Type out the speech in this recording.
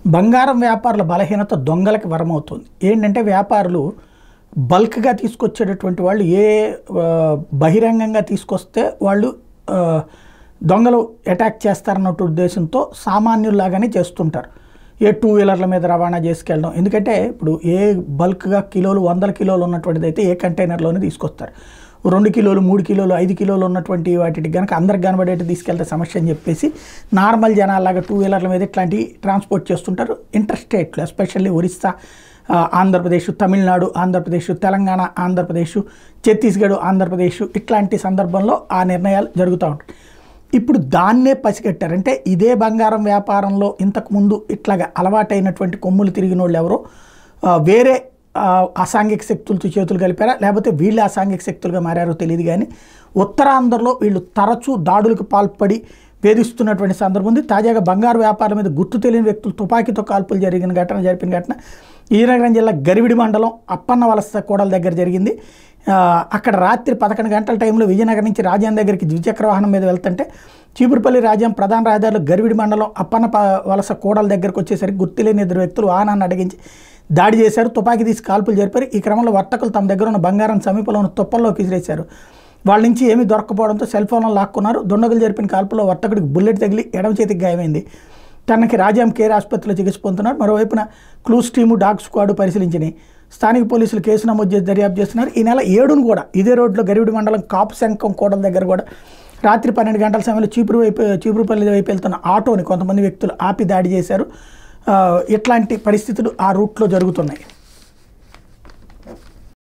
బంగారం వ్యాపారుల బలహీనత దొంగలకి వరమవుతుంది. ఏంటంటే వ్యాపారులు బల్క్‌గా తీసుకొచ్చేటటువంటి వాళ్ళు బహిరంగంగా తీసుకొస్తే వాళ్ళు దొంగలు అటాక్ చేస్తారన్నట్టు ఉద్దేశంతో సామాన్యుల్లాగానే చేస్తుంటారు. టూ వీలర్ల మీద రవాణా చేసుకెళ్ళడం. ఎందుకంటే ఇప్పుడు బల్క్‌గా కిలోలు 100 కిలోలు ఉన్నటువంటిదైతే కంటైనర్‌లోనే తీసుకొస్తారు. 2 కిలోలు 3 కిలోలు 5 కిలోలు ఉన్నటువంటి వాటికి కనుక అందరికి కనబడేట్టు తీసుకెళ్తే సమస్య అని చెప్పేసి నార్మల్ జనాల్లాగా టూ వీలర్ల మీద ఇట్లాంటివి ట్రాన్స్పోర్ట్ చేస్తుంటారు. ఇంటర్ స్టేట్లు ఎస్పెషల్లీ ఒరిస్సా, ఆంధ్రప్రదేశ్, తమిళనాడు, ఆంధ్రప్రదేశ్, తెలంగాణ, ఆంధ్రప్రదేశ్, ఛత్తీస్గఢ్, ఆంధ్రప్రదేశ్ ఇట్లాంటి సందర్భంలో ఆ నిర్ణయాలు జరుగుతూ ఉంటాయి. ఇప్పుడు దాన్నే పసిగట్టారు. అంటే ఇదే బంగారం వ్యాపారంలో ఇంతకుముందు ఇట్లాగా అలవాటైనటువంటి కొమ్ములు తిరిగిన వాళ్ళు ఎవరో వేరే అసాంఘిక శక్తులతో చేతులు కలిపారా, లేకపోతే వీళ్ళు అసాంఘిక శక్తులుగా మారారో తెలియదు. కానీ ఉత్తరాంధ్రలో వీళ్ళు తరచూ దాడులకు పాల్పడి వేధిస్తున్నటువంటి సందర్భం ఉంది. తాజాగా బంగారు వ్యాపారం మీద గుర్తు తెలియని వ్యక్తులు తుపాకీతో కాల్పులు జరిపిన ఘటన విజయనగరం జిల్లా గరివిడి మండలం అప్పన్న వలస కోడల దగ్గర జరిగింది. అక్కడ రాత్రి 11 గంటల టైంలో విజయనగరం నుంచి రాజ్యం దగ్గరికి ద్విచక్ర వాహనం మీద వెళ్తుంటే చీపురుపల్లి రాజ్యం ప్రధాన రహదారిలో గరివిడి మండలం అప్పన్న వలస కోడల దగ్గరకు వచ్చేసరికి గుర్తులేని 2 వ్యక్తులు వాహనాన్ని అడిగించి దాడి చేశారు. తుపాకీ తీసి కాల్పులు జరిపారు. ఈ క్రమంలో వర్తకులు తమ దగ్గర ఉన్న బంగారం సమీపంలో ఉన్న తుప్పల్లోకి విసిరేశారు. వాళ్ళ నుంచి ఏమీ దొరకపోవడంతో సెల్ ఫోన్లను లాక్కున్నారు. దుండగులు జరిపిన కాల్పుల్లో వర్తకుడికి బుల్లెట్ తగిలి ఎడమ చేతికి గాయమైంది. తనకి రాజ్యం కేర్ ఆసుపత్రిలో చికిత్స పొందుతున్నారు. మరోవైపున క్లూస్ టీము, డాగ్ స్క్వాడ్ పరిశీలించినాయి. స్థానిక పోలీసులు కేసు నమోదు చేసి దర్యాప్తు చేస్తున్నారు. ఈ నెల 7న కూడా ఇదే రోడ్లో గరివిడి మండలం కాపు శంఖం కోడల దగ్గర కూడా రాత్రి 12 గంటల సమయంలో చీపురుపల్లి వైపు వెళ్తున్న ఆటోని కొంతమంది వ్యక్తులు ఆపి దాడి చేశారు. ఇట్లాంటి పరిస్థితులు ఆ రూట్లో జరుగుతున్నాయి.